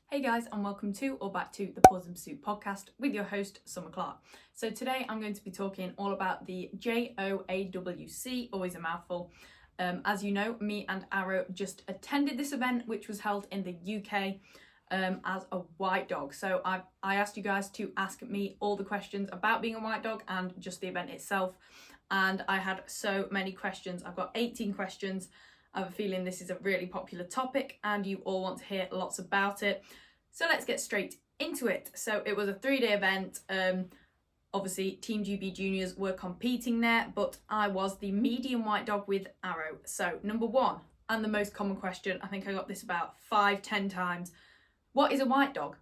Hey guys, and welcome to or back to the Paws and Pursuit podcast with your host Summer Clark. So today I'm going to be talking all about the JOAWC, always a mouthful. As you know, me and Arrow just attended this event, which was held in the UK as a white dog. So I asked you guys to ask me all the questions about being a white dog and just the event itself. And I had so many questions. I've got 18 questions. I have a feeling this is a really popular topic and you all want to hear lots about it. So let's get straight into it. So it was a 3-day event. Obviously Team GB Juniors were competing there, but I was the medium white dog with Arrow. So number one, and the most common question, I think I got this about 5-10 times. What is a white dog?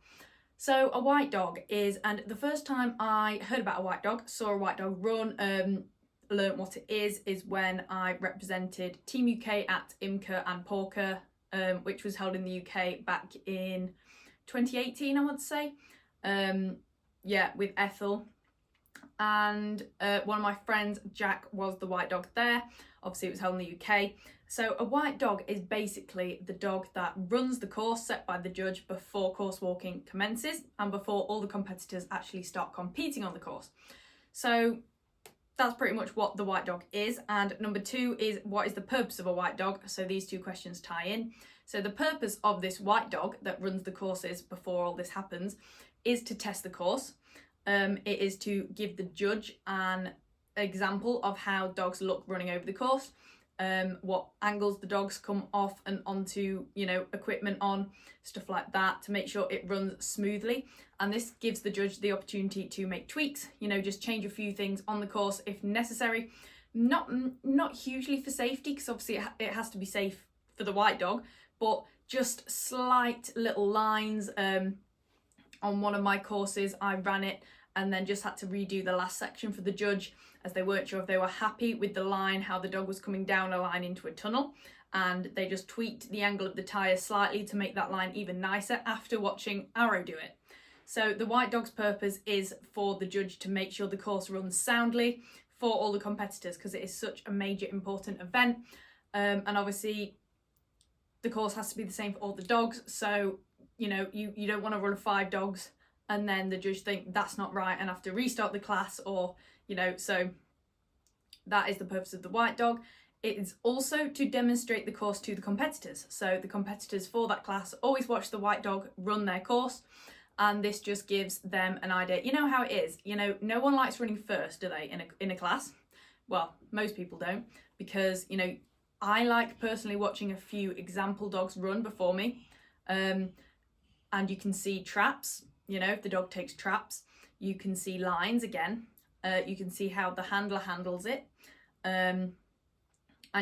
So a white dog is, and the first time I heard about a white dog, saw a white dog run, learnt what it is when I represented Team UK at IMCA and PORCA, which was held in the UK back in 2018, I would say. With Ethel. And one of my friends, Jack, was the white dog there. Obviously it was held in the UK. So a white dog is basically the dog that runs the course set by the judge before course walking commences and before all the competitors actually start competing on the course. So that's pretty much what the white dog is. And number two is, what is the purpose of a white dog? So these two questions tie in. So the purpose of this white dog that runs the courses before all this happens is to test the course. It is to give the judge an example of how dogs look running over the course, what angles the dogs come off and onto, equipment on, stuff like that, to make sure it runs smoothly. And this gives the judge the opportunity to make tweaks, just change a few things on the course if necessary. Not hugely for safety, because obviously it has to be safe for the white dog, but just slight little lines. On one of my courses, I ran it and then just had to redo the last section for the judge, as they weren't sure if they were happy with the line, how the dog was coming down a line into a tunnel, and they just tweaked the angle of the tyre slightly to make that line even nicer after watching Arrow do it. So the white dog's purpose is for the judge to make sure the course runs soundly for all the competitors, because it is such a major important event. And obviously the course has to be the same for all the dogs. So, you don't want to run 5 dogs and then the judge think that's not right and have to restart the class, or, so that is the purpose of the white dog. It is also to demonstrate the course to the competitors. So the competitors for that class always watch the white dog run their course, and this just gives them an idea. You know how it is, no one likes running first, do they, in a class? Well, most people don't, because, I like personally watching a few example dogs run before me. And you can see traps, if the dog takes traps. You can see lines again. You can see how the handler handles it. And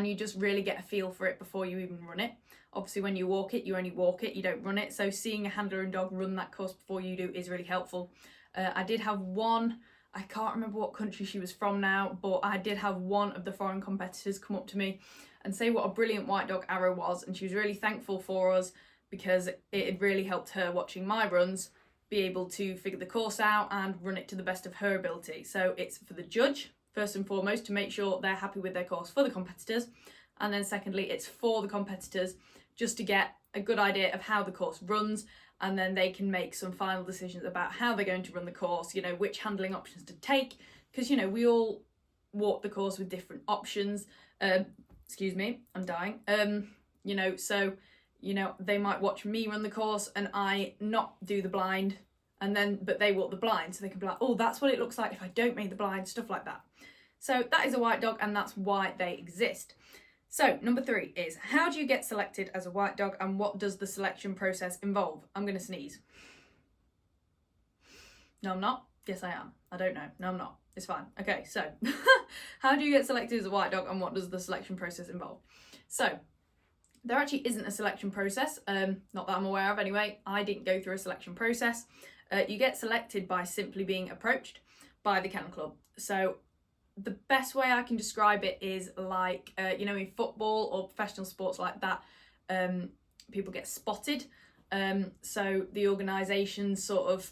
you just really get a feel for it before you even run it. Obviously, when you walk it, you only walk it, you don't run it. So seeing a handler and dog run that course before you do is really helpful. I did have one, I can't remember what country she was from now, but I did have one of the foreign competitors come up to me and say what a brilliant white dog Arrow was. And she was really thankful for us, because it had really helped her watching my runs be able to figure the course out and run it to the best of her ability. So it's for the judge, first and foremost, to make sure they're happy with their course for the competitors. And then secondly, it's for the competitors just to get a good idea of how the course runs, and then they can make some final decisions about how they're going to run the course, which handling options to take, because, we all walk the course with different options. Excuse me, I'm dying. So they might watch me run the course and I not do the blind, but they walk the blind, so they can be like, oh, that's what it looks like if I don't make the blind, stuff like that. So that is a white dog, and that's why they exist. So number 3 is, how do you get selected as a white dog, and what does the selection process involve? I'm going to sneeze. No, I'm not. Yes, I am. I don't know. No, I'm not. It's fine. Okay, so how do you get selected as a white dog, and what does the selection process involve? So there actually isn't a selection process, not that I'm aware of anyway. I didn't go through a selection process. You get selected by simply being approached by the kennel club. So the best way I can describe it is like, in football or professional sports like that, people get spotted. So the organisations sort of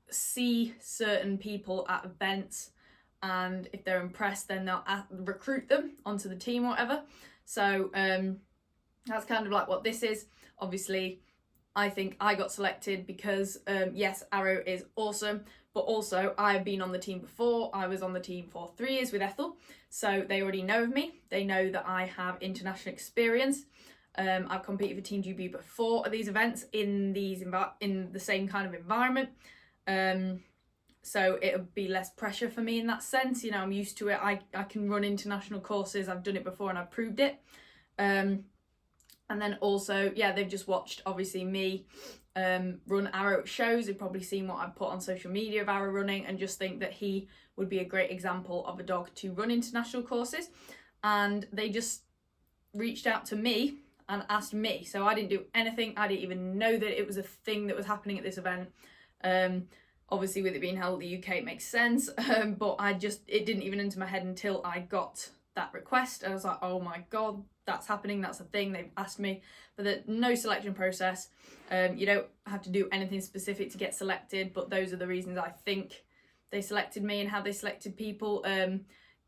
see certain people at events, and if they're impressed, then they'll recruit them onto the team or whatever. So that's kind of like what this is. Obviously, I think I got selected because, yes, Arrow is awesome, but also I've been on the team before. I was on the team for 3 years with Ethel, so they already know of me. They know that I have international experience. I've competed for Team GB before at these events in the same kind of environment. So it'll be less pressure for me in that sense. You know, I'm used to it. I can run international courses. I've done it before and I've proved it. And then also, yeah, they've just watched, obviously, me run Arrow at shows. They've probably seen what I've put on social media of Arrow running and just think that he would be a great example of a dog to run international courses. And they just reached out to me and asked me. So I didn't do anything. I didn't even know that it was a thing that was happening at this event. Obviously, with it being held in the UK, it makes sense. But it didn't even enter my head until I got that request. I was like, oh my God, that's happening. That's a thing. They've asked me. But no selection process. You don't have to do anything specific to get selected. But those are the reasons I think they selected me and how they selected people.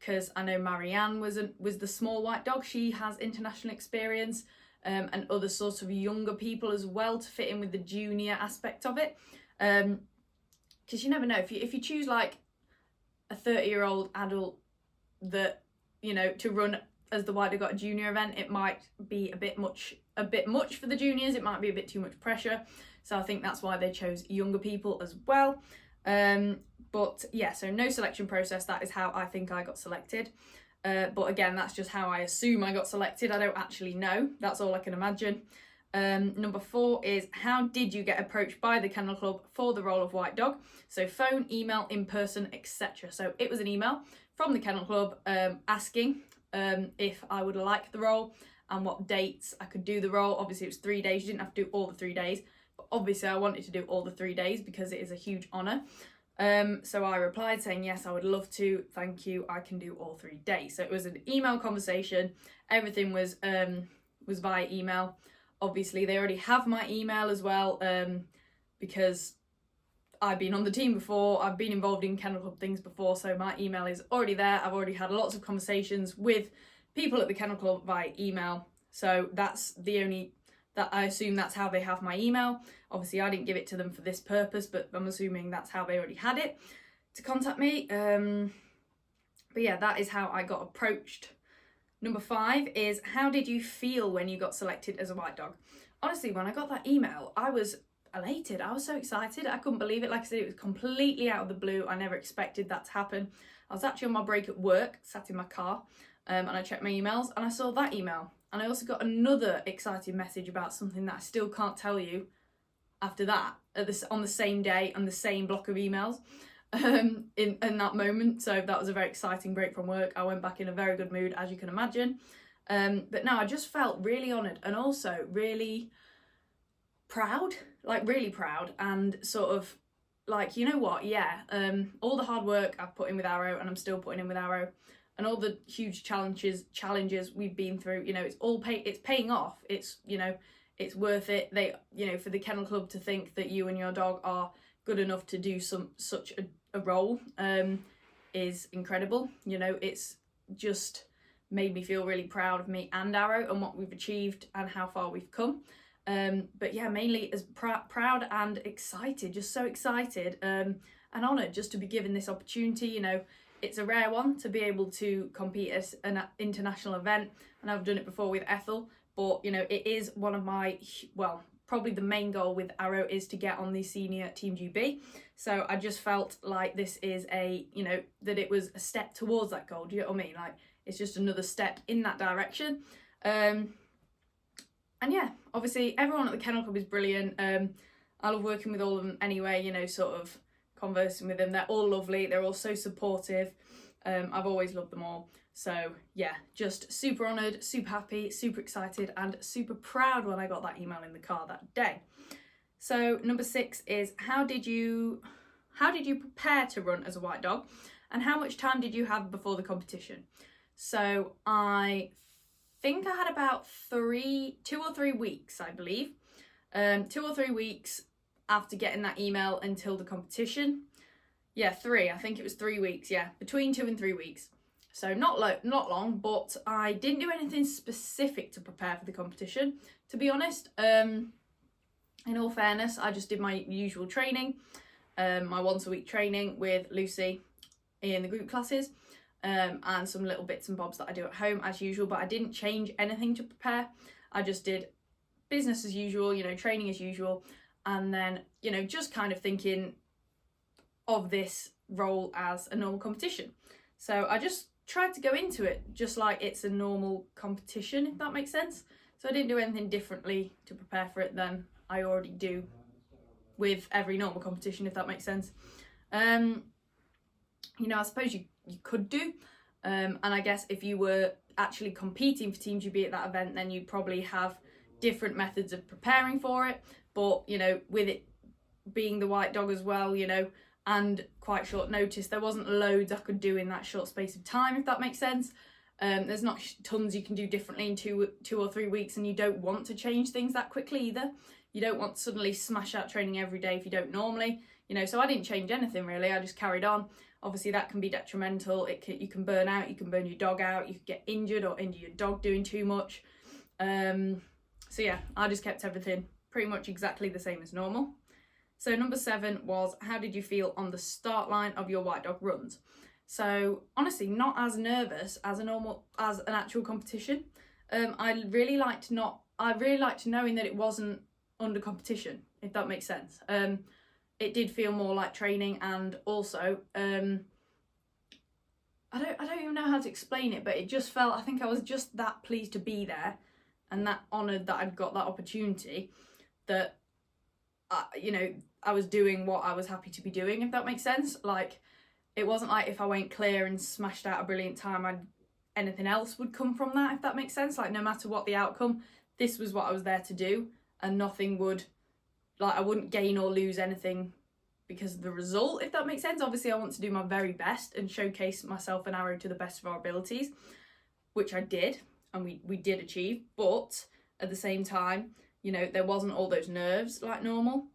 Because I know Marianne was the small white dog. She has international experience. And other sorts of younger people as well to fit in with the junior aspect of it. Because you never know, if you choose like a 30-year-old adult that, you know, to run as the white dog at a junior event, it might be a bit much for the juniors. It might be a bit too much pressure. So I think that's why they chose younger people as well. But yeah, so no selection process. That is how I think I got selected. But again, that's just how I assume I got selected. I don't actually know. That's all I can imagine. Number 4 is, how did you get approached by the Kennel Club for the role of white dog? So phone, email, in person, etc. So it was an email from the Kennel Club asking if I would like the role and what dates I could do the role. Obviously, it was 3 days. You didn't have to do all the 3 days. But obviously, I wanted to do all the 3 days because it is a huge honour. So I replied saying, yes, I would love to. Thank you. I can do all 3 days. So it was an email conversation. Everything was via email. Obviously, they already have my email as well because I've been on the team before. I've been involved in Kennel Club things before. So my email is already there. I've already had lots of conversations with people at the Kennel Club via email. So that's that I assume that's how they have my email. Obviously, I didn't give it to them for this purpose, but I'm assuming that's how they already had it to contact me. But yeah, that is how I got approached. Number 5 is, how did you feel when you got selected as a white dog? Honestly, when I got that email, I was elated. I was so excited. I couldn't believe it. Like I said, it was completely out of the blue. I never expected that to happen. I was actually on my break at work, sat in my car, and I checked my emails and I saw that email. And I also got another exciting message about something that I still can't tell you after that, on the same day and the same block of emails in that moment. So that was a very exciting break from work. I went back in a very good mood, as you can imagine. But no, I just felt really honoured and also really proud, like really proud, and sort of like, you know what, yeah, all the hard work I've put in with Arrow, and I'm still putting in with Arrow, and all the huge challenges we've been through, you know, it's paying off. It's, you know, it's worth it. They, you know, for the Kennel Club to think that you and your dog are good enough to do such a role is incredible. You know, it's just made me feel really proud of me and Arrow and what we've achieved and how far we've come. But yeah, mainly as proud and excited, just so excited and honoured just to be given this opportunity. You know, it's a rare one to be able to compete at an international event, and I've done it before with Ethel, but you know, it is one of my, well, probably the main goal with Arrow is to get on the senior Team GB. So I just felt like this is a, you know, that it was a step towards that goal. Do you know what I mean? Like, it's just another step in that direction. And yeah, obviously everyone at the Kennel Club is brilliant. I love working with all of them anyway, you know, sort of conversing with them. They're all lovely. They're all so supportive. I've always loved them all. So yeah, just super honoured, super happy, super excited and super proud when I got that email in the car that day. So number 6 is, how did you prepare to run as a white dog, and how much time did you have before the competition? So I think I had about 2 or 3 weeks, I believe. 2 or 3 weeks after getting that email until the competition. Yeah, 3. I think it was 3 weeks. Yeah, between 2 and 3 weeks. So not long, but I didn't do anything specific to prepare for the competition, to be honest. In all fairness, I just did my usual training, my once a week training with Lucy in the group classes, and some little bits and bobs that I do at home as usual, but I didn't change anything to prepare. I just did business as usual, you know, training as usual, and then, you know, just kind of thinking of this role as a normal competition. So I just tried to go into it just like it's a normal competition, if that makes sense. So I didn't do anything differently to prepare for it than I already do with every normal competition, if that makes sense. You know, I suppose you could do, and I guess if you were actually competing for Team GB at that event, then you'd probably have different methods of preparing for it. But, you know, with it being the white dog as well, you know, and quite short notice, there wasn't loads I could do in that short space of time, if that makes sense. There's not tons you can do differently in two or 3 weeks, and you don't want to change things that quickly either. You don't want to suddenly smash out training every day if you don't normally, you know. So I didn't change anything really, I just carried on. Obviously that can be detrimental. You can burn out, you can burn your dog out, you could get injured or injure your dog doing too much. So yeah, I just kept everything pretty much exactly the same as normal. So number 7 was, how did you feel on the start line of your white dog runs? So honestly, not as nervous as an actual competition. I really liked knowing that it wasn't under competition, if that makes sense. It did feel more like training, and also I don't even know how to explain it, but it just felt, I think I was just that pleased to be there and that honoured that I'd got that opportunity, that you know, I was doing what I was happy to be doing, if that makes sense. Like, it wasn't like if I went clear and smashed out a brilliant time, anything else would come from that, if that makes sense. Like, no matter what the outcome, this was what I was there to do, and nothing would, like, I wouldn't gain or lose anything because of the result, if that makes sense. Obviously I want to do my very best and showcase myself and Arrow to the best of our abilities, which I did, and we did achieve. But at the same time, you know, there wasn't all those nerves like normal.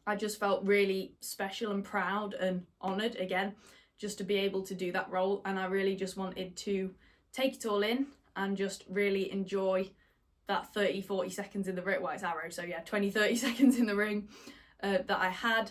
I just felt really special and proud and honoured again just to be able to do that role, and I really just wanted to take it all in and just really enjoy that 30-40 seconds in the ring. Well, it's Arrow, so yeah, 20-30 seconds in the ring that I had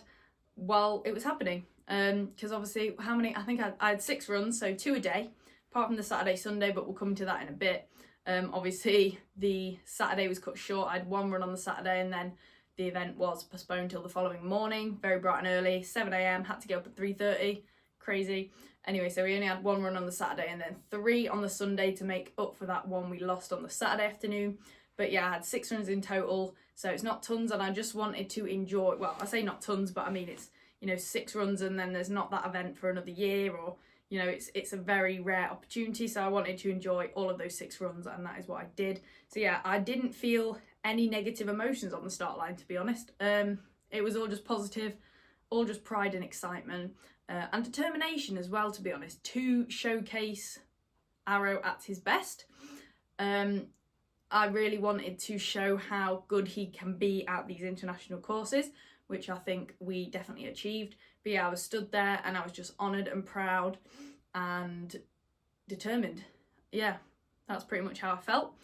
while it was happening. Because obviously, I think I had 6 runs, so 2 a day, apart from the Saturday, Sunday, but we'll come to that in a bit. Obviously, the Saturday was cut short. I had 1 run on the Saturday, and then the event was postponed till the following morning, very bright and early, 7 a.m, had to get up at 3:30, crazy. Anyway, so we only had 1 run on the Saturday and then 3 on the Sunday to make up for that 1 we lost on the Saturday afternoon. But yeah, I had 6 runs in total, so it's not tons, and I just wanted to enjoy, well, I say not tons, but I mean, it's, you know, 6 runs and then there's not that event for another year, or, you know, it's a very rare opportunity, so I wanted to enjoy all of those 6 runs, and that is what I did. So yeah, I didn't feel any negative emotions on the start line, to be honest. It was all just positive, all just pride and excitement, and determination as well, to be honest, to showcase Arrow at his best. I really wanted to show how good he can be at these international courses, which I think we definitely achieved. But yeah, I was stood there and I was just honoured and proud and determined. Yeah, that's pretty much how I felt.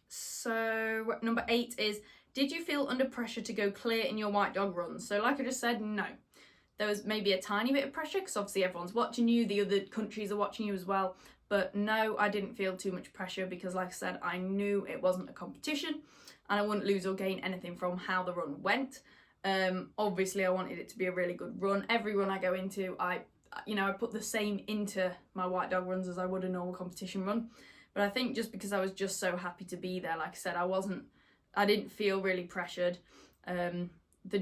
So number 8 is, did you feel under pressure to go clear in your white dog runs? So like I just said, no. There was maybe a tiny bit of pressure because obviously everyone's watching you, the other countries are watching you as well. But no, I didn't feel too much pressure because, like I said, I knew it wasn't a competition and I wouldn't lose or gain anything from how the run went. Obviously I wanted it to be a really good run. Every run I go into, I put the same into my white dog runs as I would a normal competition run. But I think just because I was just so happy to be there, like I said, I didn't feel really pressured. The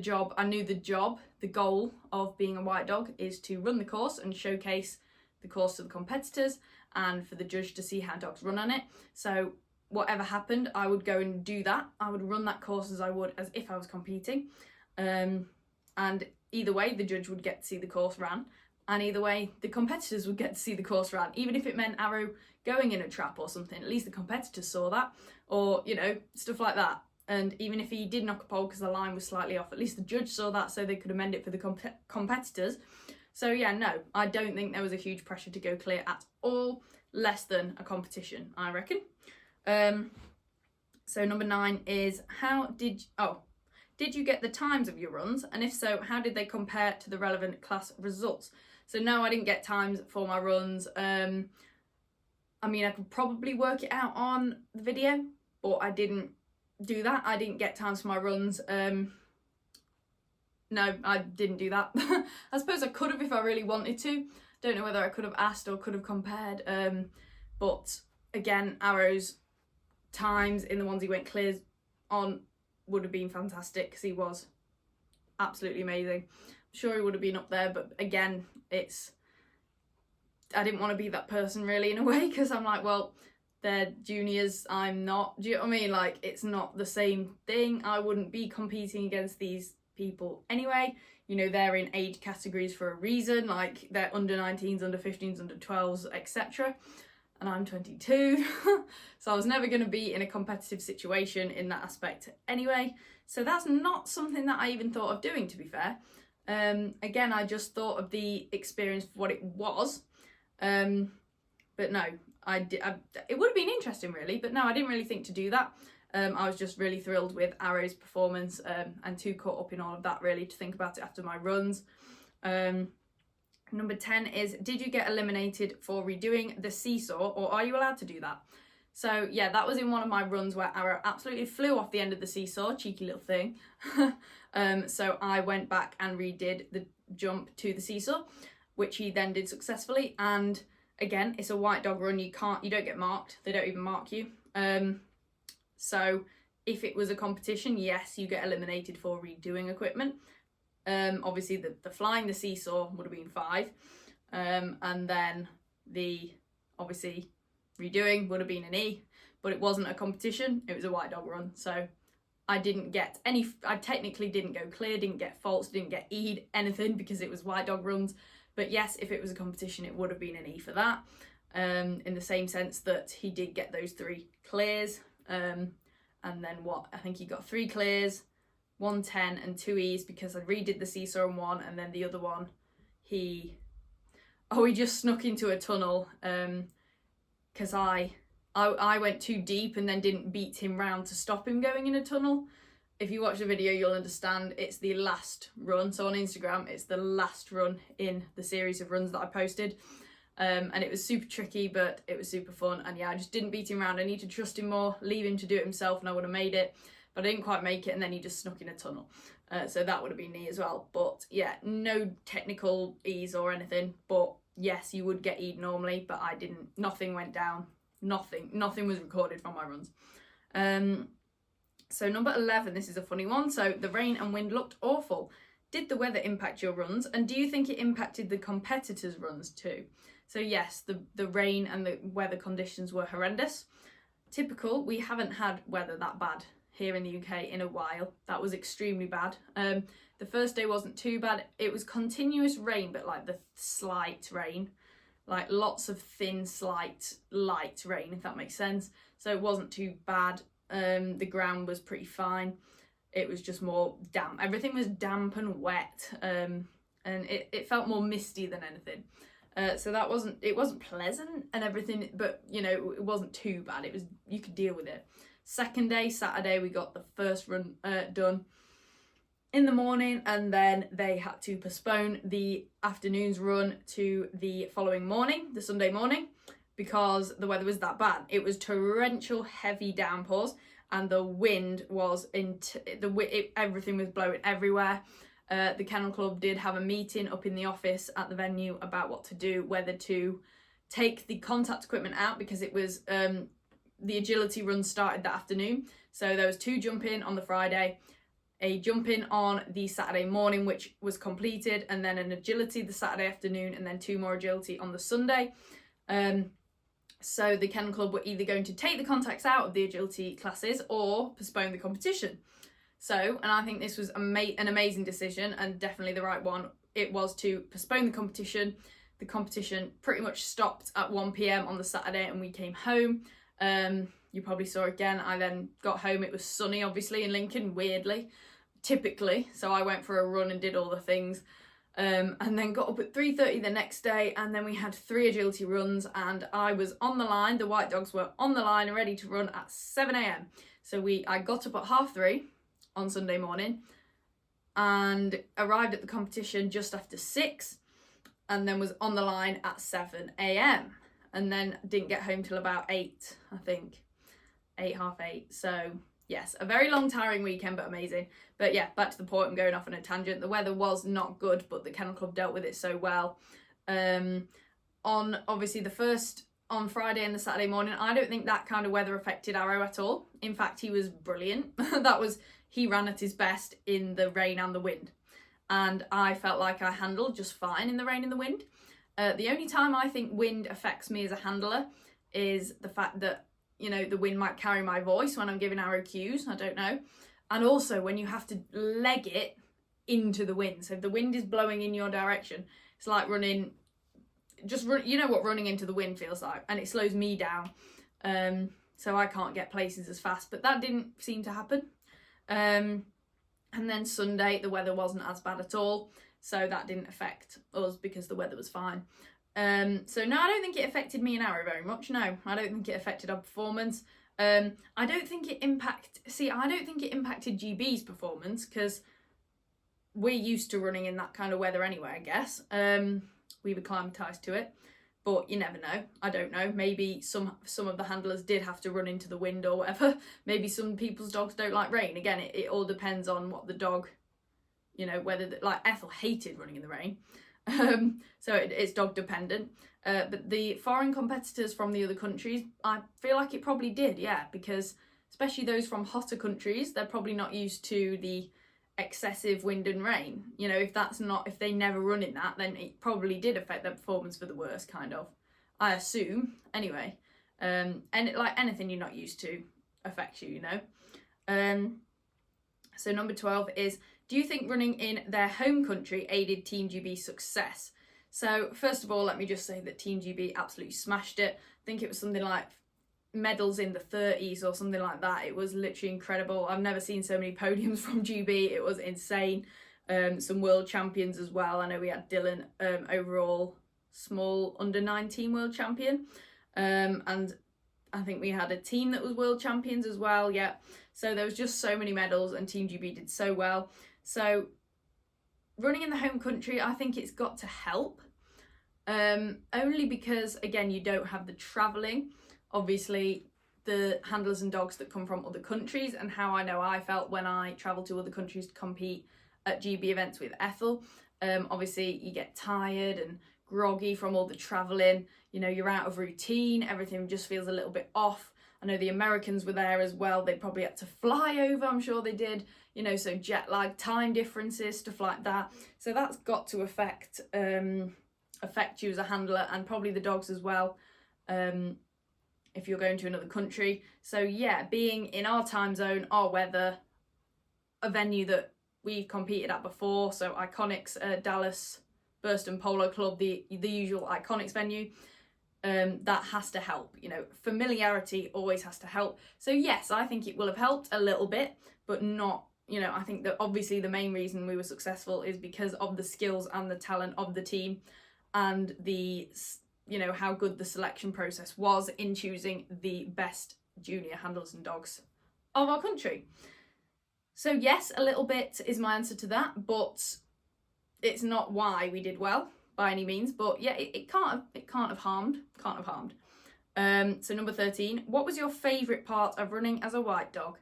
goal of being a white dog is to run the course and showcase the course to the competitors and for the judge to see how dogs run on it. So whatever happened, I would go and do that. I would run that course as if I was competing. And either way, the judge would get to see the course ran. And either way, the competitors would get to see the course ran. Even if it meant Arrow going in a trap or something, at least the competitors saw that. Or, you know, stuff like that. And even if he did knock a pole because the line was slightly off, at least the judge saw that so they could amend it for the competitors. So yeah, no, I don't think there was a huge pressure to go clear at all. Less than a competition, I reckon. So number 9 is did you get the times of your runs? And if so, how did they compare to the relevant class results? So no, I didn't get times for my runs. I mean, I could probably work it out on the video, but I didn't do that. I didn't get times for my runs. No, I didn't do that. I suppose I could have if I really wanted to. Don't know whether I could have asked or could have compared. But again, Arrow's times in the ones he went clears on would have been fantastic because he was absolutely amazing. I'm sure he would have been up there, but again, I didn't want to be that person really in a way, because I'm like, well, they're juniors, I'm not. Do you know what I mean? Like, it's not the same thing. I wouldn't be competing against these people anyway. You know, they're in age categories for a reason, like they're under 19s, under 15s, under 12s, etc. And I'm 22, so I was never going to be in a competitive situation in that aspect anyway. So that's not something that I even thought of doing, to be fair. Again, I just thought of the experience for what it was. But no, it would have been interesting really, but no, I didn't really think to do that. I was just really thrilled with Arrow's performance, and too caught up in all of that really to think about it after my runs. Number 10 is, did you get eliminated for redoing the seesaw, or are you allowed to do that? So yeah, that was in one of my runs where Arrow absolutely flew off the end of the seesaw, cheeky little thing. So I went back and redid the jump to the seesaw, which he then did successfully. And again, it's a white dog run, you don't get marked, they don't even mark you. So if it was a competition, yes, you get eliminated for redoing equipment. Obviously the flying the seesaw would have been 5, and then the obviously redoing would have been an E, but it wasn't a competition, it was a white dog run. So I technically didn't go clear, didn't get faults, didn't get E'd, anything, because it was white dog runs. But yes, if it was a competition, it would have been an E for that, in the same sense that he did get those 3 clears, and then I think he got 3 clears, 1 10 and 2 E's, because I redid the seesaw in one, and then the other one he just snuck into a tunnel, because I went too deep and then didn't beat him round to stop him going in a tunnel. If you watch the video, you'll understand it's the last run. So on Instagram, it's the last run in the series of runs that I posted. And it was super tricky, but it was super fun. And yeah, I just didn't beat him around. I need to trust him more, leave him to do it himself, and I would have made it. But I didn't quite make it, and then he just snuck in a tunnel. So that would have been E as well. But yeah, no technical E's or anything. But yes, you would get E'd normally, but I didn't. Nothing went down. Nothing was recorded from my runs. So number 11, this is a funny one. So the rain and wind looked awful. Did the weather impact your runs? And do you think it impacted the competitors' runs too? So yes, the rain and the weather conditions were horrendous. Typical, we haven't had weather that bad here in the UK in a while. That was extremely bad. The first day wasn't too bad. It was continuous rain, but like the slight rain. Like lots of thin, slight, light rain, if that makes sense. So it wasn't too bad. The ground was pretty fine. It was just more damp. Everything was damp and wet, and it felt more misty than anything. So it wasn't pleasant and everything, but you know, it wasn't too bad. You could deal with it. Second day, Saturday, we got the first run done in the morning, and then they had to postpone the afternoon's run to the following morning, the Sunday morning, because the weather was that bad. It was torrential, heavy downpours, and the wind was everything was blowing everywhere. The Kennel Club did have a meeting up in the office at the venue about what to do, whether to take the contact equipment out, because it was the agility run started that afternoon. So there was 2 jump in on the Friday, a jump in on the Saturday morning, which was completed, and then an agility the Saturday afternoon, and then 2 more agility on the Sunday. So the Kennel Club were either going to take the contacts out of the agility classes or postpone the competition. So, and I think this was an amazing decision, and definitely the right one. It was to postpone the competition. The competition pretty much stopped at 1 PM on the Saturday, and we came home. You probably saw again, I then got home. It was sunny, obviously, in Lincoln, weirdly, typically. So I went for a run and did all the things. And then got up at 3:30 the next day, and then we had 3 agility runs, and I was on the line. The white dogs were on the line and ready to run at 7 AM. So I got up at 3:30 on Sunday morning and arrived at the competition just after 6, and then was on the line at 7 a.m. and then didn't get home till about 8, I think. 8, half 8. So yes, a very long, tiring weekend, but amazing. But yeah, back to the point, I'm going off on a tangent. The weather was not good, but the Kennel Club dealt with it so well. On obviously on Friday and the Saturday morning, I don't think that kind of weather affected Arrow at all. In fact, he was brilliant. He ran at his best in the rain and the wind. And I felt like I handled just fine in the rain and the wind. The only time I think wind affects me as a handler is the fact that, the wind might carry my voice when I'm giving Arrow cues, I don't know. And also when you have to leg it into the wind. So if the wind is blowing in your direction, it's like running, you know what running into the wind feels like, and it slows me down. So I can't get places as fast, but that didn't seem to happen. And then Sunday, the weather wasn't as bad at all, so that didn't affect us because the weather was fine. So no, I don't think it affected me and Arrow very much. No, I don't think it affected our performance. I don't think it impacted GB's performance because we're used to running in that kind of weather anyway, I guess. We've acclimatised to it, but you never know. I don't know. Maybe some of the handlers did have to run into the wind or whatever. Maybe some people's dogs don't like rain. Again, it all depends on what the dog, whether like Ethel hated running in the rain. So it's dog dependent. But the foreign competitors from the other countries, I feel like it probably did, yeah, because especially those from hotter countries, they're probably not used to the excessive wind and rain. If they never run in that, then it probably did affect their performance for the worst, kind of, I assume, anyway. And like anything you're not used to affects you, So number 12 is, do you think running in their home country aided Team GB's success? So first of all, let me just say that Team GB absolutely smashed it. I think it was something like medals in the 30s or something like that. It was literally incredible. I've never seen so many podiums from GB. It was insane. Some world champions as well. I know we had Dylan, overall small under 19 world champion. And I think we had a team that was world champions as well. Yeah. So there was just so many medals and Team GB did so well. So running in the home country, I think it's got to help. Only because, again, you don't have the travelling. Obviously, the handlers and dogs that come from other countries, and how I know I felt when I travelled to other countries to compete at GB events with Ethel. Obviously, you get tired and groggy from all the travelling. You're out of routine. Everything just feels a little bit off. I know the Americans were there as well. They probably had to fly over. I'm sure they did. So jet lag, time differences, stuff like that. So that's got to affect you as a handler, and probably the dogs as well. If you're going to another country. So yeah, being in our time zone, our weather, a venue that we've competed at before, so Iconics, Dallas Burston Polo Club, the usual Iconics venue, that has to help. Familiarity always has to help. So yes, I think it will have helped a little bit, but not, I think that obviously the main reason we were successful is because of the skills and the talent of the team, and the how good the selection process was in choosing the best junior handlers and dogs of our country. So yes, a little bit is my answer to that, but it's not why we did well by any means. But yeah, it can't have harmed. So number 13, what was your favourite part of running as a white dog?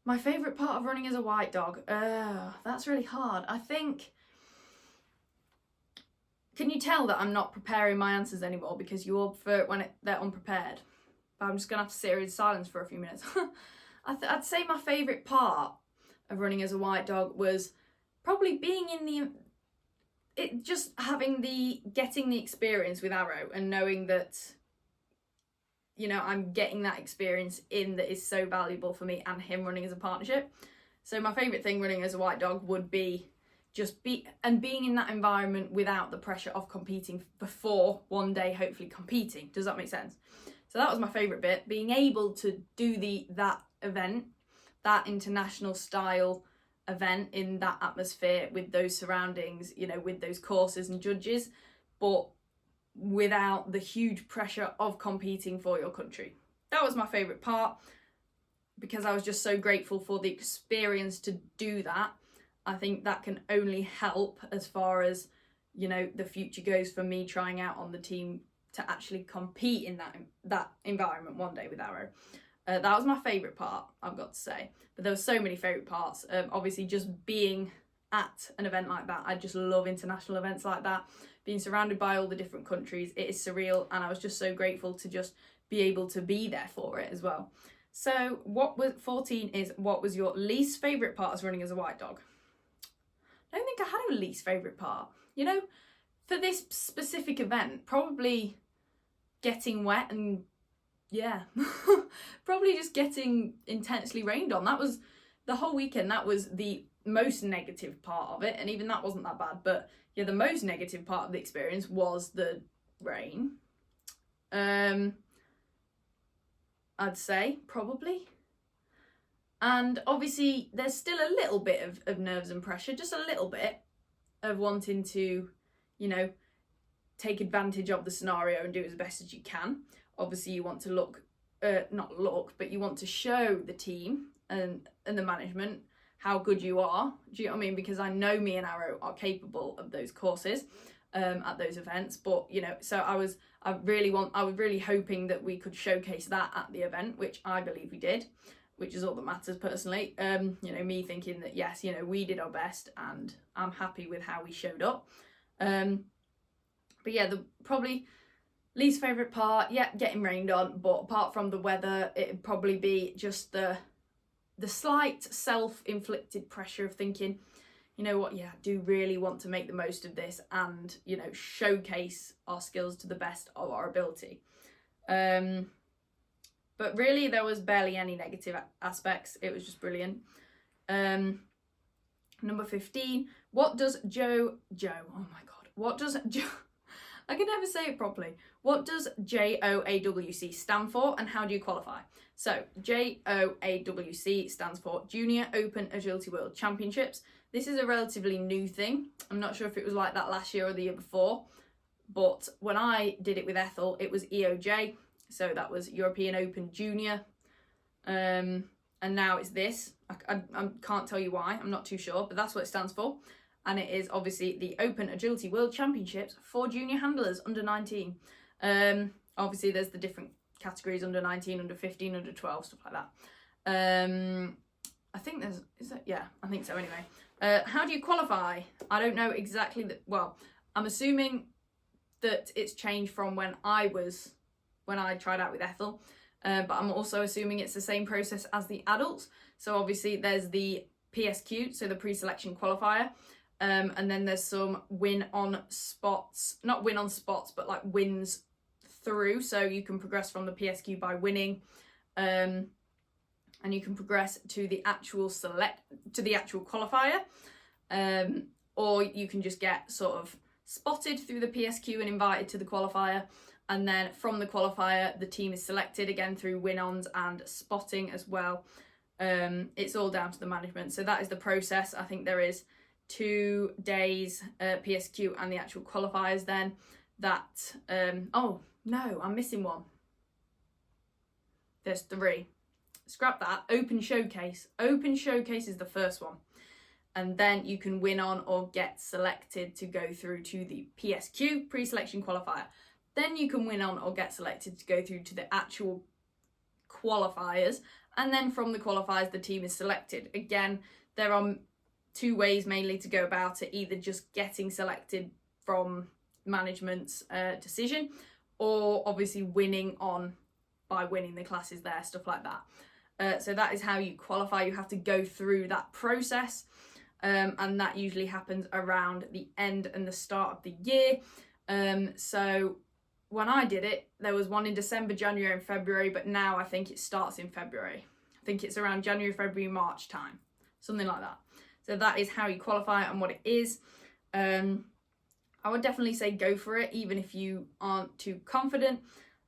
My favourite part of running as a white dog? That's really hard. I think... Can you tell that I'm not preparing my answers anymore because you all prefer it when they're unprepared? But I'm just going to have to sit here in silence for a few minutes. I'd say my favourite part of running as a white dog was probably being in getting the experience with Arrow, and knowing that, I'm getting that experience that is so valuable for me and him running as a partnership. So my favourite thing running as a white dog would be being in that environment without the pressure of competing before one day hopefully competing. Does that make sense? So that was my favourite bit, being able to do that event, that international style event in that atmosphere with those surroundings, with those courses and judges, but without the huge pressure of competing for your country. That was my favourite part. because I was just so grateful for the experience to do that. I think that can only help as far as, you know, the future goes for me trying out on the team to actually compete in that environment one day with Arrow. That was my favourite part, I've got to say. But there were so many favourite parts. Obviously, just being at an event like that. I just love international events like that. Being surrounded by all the different countries, it is surreal, and I was just so grateful to just be able to be there for it as well. So 14 is, what was your least favourite part of running as a white dog? I don't think I had a least favourite part. You know, for this specific event, probably getting wet and, yeah, probably just getting intensely rained on. That was the whole weekend. That was the most negative part of it, and even that wasn't that bad. But yeah, the most negative part of the experience was the rain. I'd say, probably. And obviously there's still a little bit of nerves and pressure, just a little bit of wanting to, you know, take advantage of the scenario and do it as best as you can. Obviously you want to but you want to show the team and the management how good you are. Do you know what I mean? Because I know me and Arrow are capable of those courses at those events. But, you know, so I was really hoping that we could showcase that at the event, which I believe we did, which is all that matters personally. You know, me thinking that, yes, you know, we did our best and I'm happy with how we showed up. But yeah, the probably least favourite part, yeah, getting rained on. But apart from the weather, it'd probably be just the slight self-inflicted pressure of thinking, you know what, yeah, I do really want to make the most of this and, you know, showcase our skills to the best of our ability. But really, there was barely any negative aspects. It was just brilliant. Number 15, what does I can never say it properly. What does JOAWC stand for, and how do you qualify? So JOAWC stands for Junior Open Agility World Championships. This is a relatively new thing. I'm not sure if it was like that last year or the year before, but when I did it with Ethel, it was EOJ. So that was European Open Junior. And now it's this. I can't tell you why, I'm not too sure, but that's what it stands for. And it is obviously the Open Agility World Championships for junior handlers under 19. Obviously there's the different categories, under 19, under 15, under 12, stuff like that. I think I think so anyway. How do you qualify? I don't know exactly well, I'm assuming that it's changed from when I tried out with Ethel, but I'm also assuming it's the same process as the adults. So obviously there's the PSQ, so the pre-selection qualifier, and then there's some not win on spots, but like wins through. So you can progress from the PSQ by winning, and you can progress to the actual qualifier, or you can just get sort of spotted through the PSQ and invited to the qualifier. And then from the qualifier, the team is selected again through win-ons and spotting as well. It's all down to the management. So that is the process. I think there is 2 days PSQ and the actual qualifiers then. Oh, no, I'm missing one. There's 3. Scrap that. Open Showcase. Open Showcase is the first one. And then you can win on or get selected to go through to the PSQ, pre-selection qualifier. Then you can win on or get selected to go through to the actual qualifiers. And then from the qualifiers, the team is selected. Again, there are 2 ways mainly to go about it. Either just getting selected from management's decision, or obviously winning on by winning the classes there, stuff like that. So that is how you qualify. You have to go through that process. And that usually happens around the end and the start of the year. So when I did it, there was one in December, January and February, but now I think it starts in February. I think it's around January, February, March time, something like that. So that is how you qualify and what it is. I would definitely say go for it, even if you aren't too confident.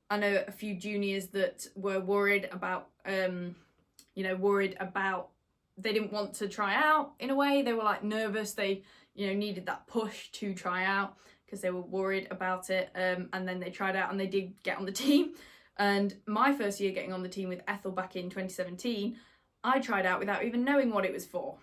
I know a few juniors that were worried about, they didn't want to try out in a way. They were like nervous. They, needed that push to try out because they were worried about it. And then they tried out and they did get on the team. And my first year getting on the team with Ethel back in 2017, I tried out without even knowing what it was for.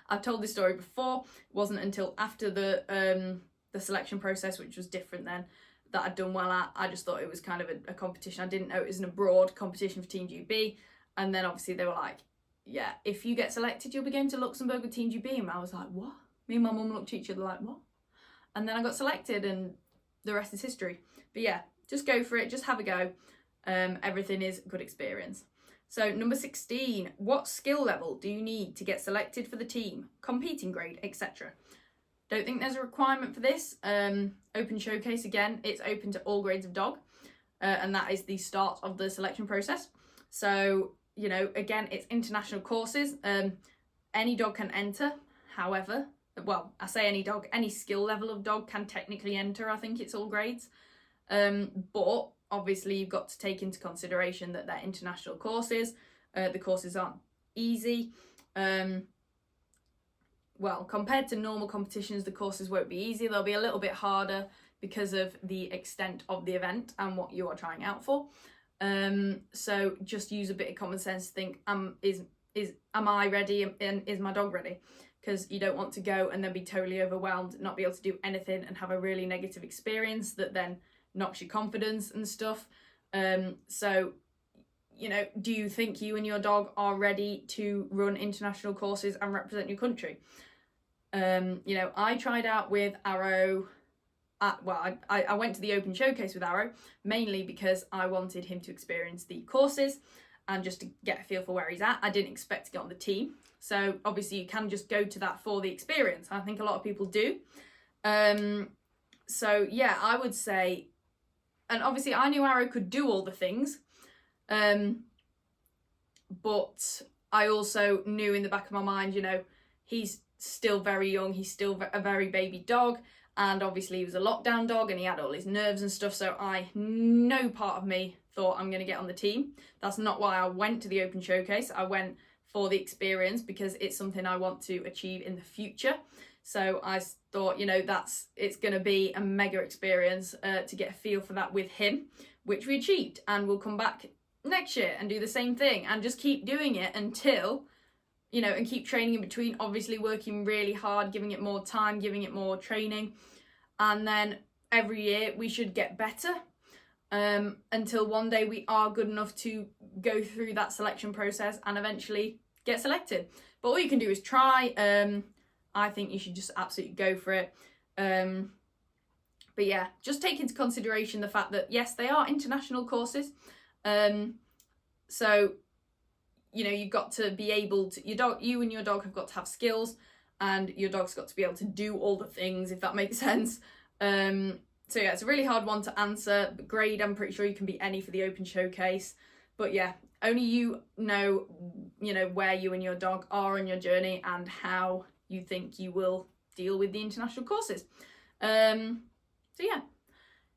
I've told this story before. It wasn't until after the selection process, which was different then, that I'd done well at. I just thought it was kind of a competition. I didn't know it was an abroad competition for Team GB. And then obviously they were like, yeah, if you get selected, you'll be going to Luxembourg with Team GB. And I was like, what? Me and my mum looked at each other like, what? And then I got selected and the rest is history. But yeah, just go for it. Just have a go. Everything is good experience. So number 16, what skill level do you need to get selected for the team, competing grade, etc.? Don't think there's a requirement for this. Open showcase, again, it's open to all grades of dog. And that is the start of the selection process. So, you know, again, it's international courses. Any dog can enter. However, well, I say any dog, any skill level of dog can technically enter. I think it's all grades. But obviously you've got to take into consideration that they're international courses. The courses aren't easy. Well, compared to normal competitions, the courses won't be easy. They'll be a little bit harder because of the extent of the event and what you are trying out for. So just use a bit of common sense to think, am I ready and is my dog ready? Because you don't want to go and then be totally overwhelmed, not be able to do anything and have a really negative experience that then knocks your confidence and stuff. So, you know, do you think you and your dog are ready to run international courses and represent your country? You know, I tried out with Arrow. I went to the open showcase with Arrow mainly because I wanted him to experience the courses and just to get a feel for where he's at. I didn't expect to get on the team. So obviously you can just go to that for the experience. I think a lot of people do. So yeah, I would say, and obviously I knew Arrow could do all the things, but I also knew in the back of my mind, you know, he's still very young, he's still a very baby dog, and obviously he was a lockdown dog and he had all his nerves and stuff, so no part of me thought I'm going to get on the team. That's not why I went to the open showcase. I went for the experience because it's something I want to achieve in the future. So I thought, you know, it's going to be a mega experience to get a feel for that with him, which we achieved, and we'll come back next year and do the same thing and just keep doing it until, you know, and keep training in between, obviously working really hard, giving it more time, giving it more training, and then every year we should get better until one day we are good enough to go through that selection process and eventually get selected. But all you can do is try. I think you should just absolutely go for it. But yeah, just take into consideration the fact that yes, they are international courses. So, you know, you've got to be able to, you and your dog have got to have skills, and your dog's got to be able to do all the things, if that makes sense. So yeah, it's a really hard one to answer. Grade, I'm pretty sure you can be any for the open showcase. But yeah, only you know, where you and your dog are on your journey and how you think you will deal with the international courses. So yeah,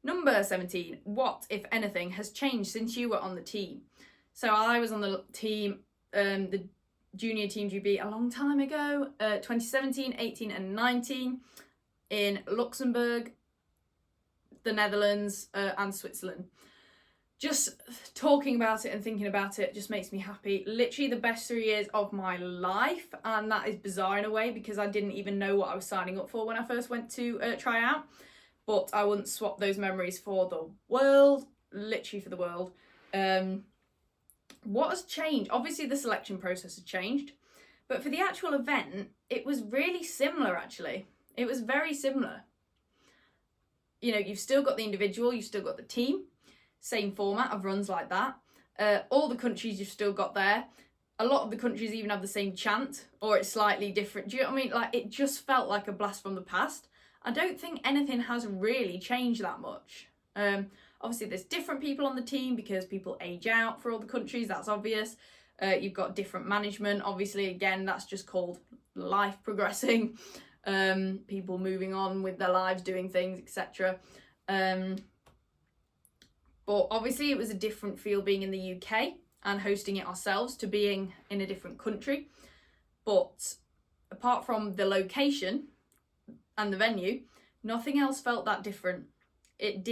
number 17, what, if anything, has changed since you were on the team? So I was on the team, the junior Team GB a long time ago, 2017, 18 and 19 in Luxembourg, the Netherlands and Switzerland. Just talking about it and thinking about it just makes me happy. Literally the best 3 years of my life, and that is bizarre in a way because I didn't even know what I was signing up for when I first went to try out, but I wouldn't swap those memories for the world, literally for the world. What has changed? Obviously the selection process has changed, but for the actual event, it was really similar actually. It was very similar. You know, you've still got the individual, you've still got the team, same format of runs like that. All the countries you've still got there. A lot of the countries even have the same chant, or it's slightly different. Do you know what I mean? Like, it just felt like a blast from the past. I don't think anything has really changed that much. Obviously, there's different people on the team because people age out for all the countries, that's obvious. You've got different management. Obviously, again, that's just called life progressing. People moving on with their lives, doing things, etc. But obviously it was a different feel being in the UK and hosting it ourselves to being in a different country. But apart from the location and the venue, nothing else felt that different. It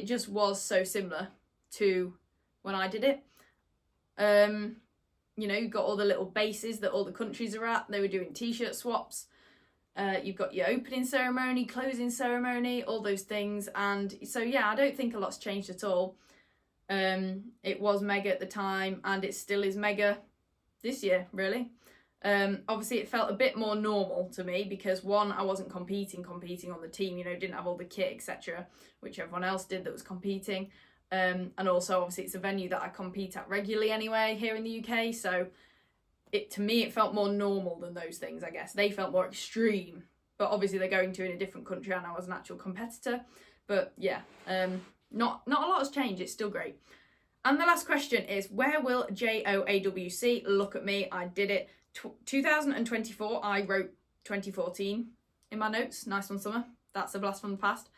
just was so similar. to when I did it. You know, you've got all the little bases that all the countries are at. They were doing t-shirt swaps. You've got your opening ceremony, closing ceremony, all those things. And so, yeah, I don't think a lot's changed at all. It was mega at the time, and it still is mega this year, really. Obviously, it felt a bit more normal to me because, one, I wasn't competing on the team, you know, didn't have all the kit, etc., which everyone else did that was competing. And also, obviously, it's a venue that I compete at regularly anyway here in the UK, so to me, it felt more normal than those things, I guess. They felt more extreme, but obviously they're going to in a different country and I was an actual competitor. But yeah, not a lot has changed. It's still great. And the last question is, where will JOAWC? Look at me, I did it. 2024, I wrote 2014 in my notes. Nice one, Summer. That's a blast from the past.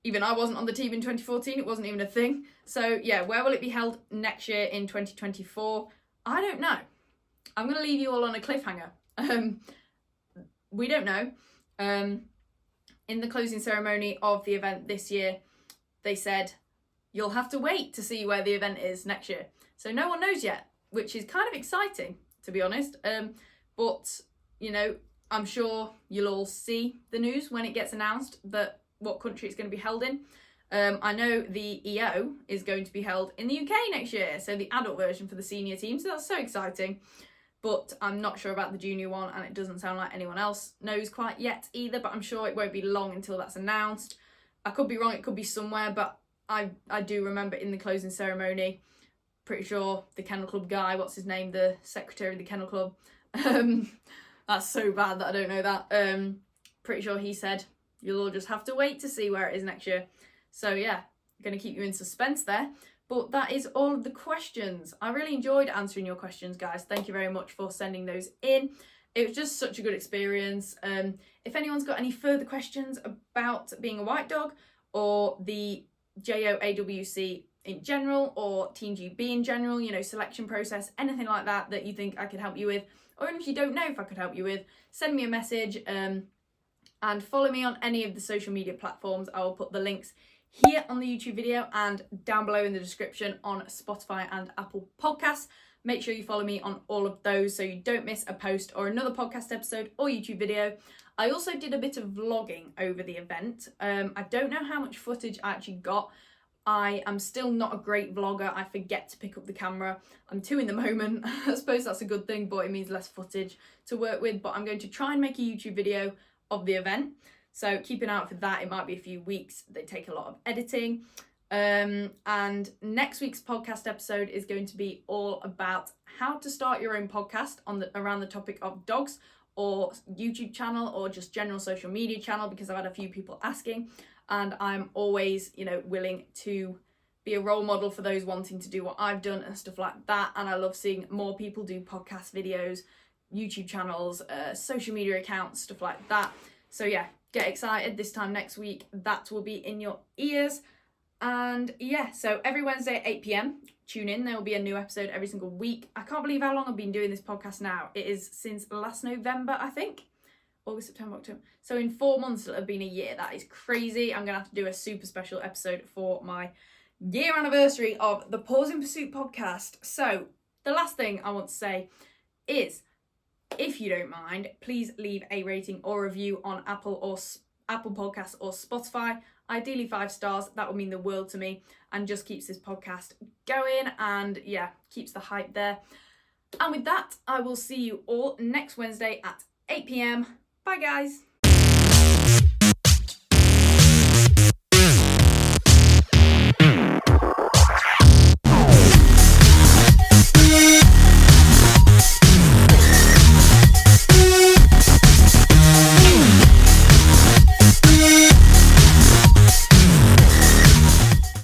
Even I wasn't on the team in 2014. It wasn't even a thing. So yeah, where will it be held next year in 2024? I don't know. I'm going to leave you all on a cliffhanger. We don't know. In the closing ceremony of the event this year, they said, you'll have to wait to see where the event is next year. So no one knows yet, which is kind of exciting, to be honest. But, you know, I'm sure you'll all see the news when it gets announced that what country it's going to be held in. I know the EO is going to be held in the UK next year, so the adult version for the senior team, so that's so exciting. But I'm not sure about the junior one, and it doesn't sound like anyone else knows quite yet either, but I'm sure it won't be long until that's announced. I could be wrong, it could be somewhere, but I do remember in the closing ceremony, pretty sure the Kennel Club guy, what's his name, the secretary of the Kennel Club, that's so bad that I don't know that, pretty sure he said, you'll all just have to wait to see where it is next year. So yeah, I'm going to keep you in suspense there. But that is all of the questions. I really enjoyed answering your questions, guys. Thank you very much for sending those in. It was just such a good experience. If anyone's got any further questions about being a white dog or the JOAWC in general or Team GB in general, you know, selection process, anything like that that you think I could help you with, or even if you don't know if I could help you with, send me a message and follow me on any of the social media platforms. I will put the links here on the YouTube video and down below in the description on Spotify and Apple Podcasts. Make sure you follow me on all of those so you don't miss a post or another podcast episode or YouTube video. I also did a bit of vlogging over the event. I don't know how much footage I actually got. I am still not a great vlogger. I forget to pick up the camera. I'm 2 in the moment. I suppose that's a good thing, but it means less footage to work with. But I'm going to try and make a YouTube video of the event. So keep an eye out for that. It might be a few weeks. They take a lot of editing. And next week's podcast episode is going to be all about how to start your own podcast around the topic of dogs, or YouTube channel, or just general social media channel, because I've had a few people asking, and I'm always, you know, willing to be a role model for those wanting to do what I've done and stuff like that. And I love seeing more people do podcast videos, YouTube channels, social media accounts, stuff like that. So yeah, get excited. This time next week, that will be in your ears. And yeah, so every Wednesday at 8 p.m, tune in. There will be a new episode every single week. I can't believe how long I've been doing this podcast now. It is since last November, I think. August, September, October. So in 4 months, it'll have been a year. That is crazy. I'm going to have to do a super special episode for my year anniversary of the Paws in Pursuit podcast. So the last thing I want to say is, if you don't mind, please leave a rating or review on Apple Podcasts or Spotify. Ideally 5 stars. That would mean the world to me and just keeps this podcast going and yeah, keeps the hype there. And with that, I will see you all next Wednesday at 8 p.m. Bye guys.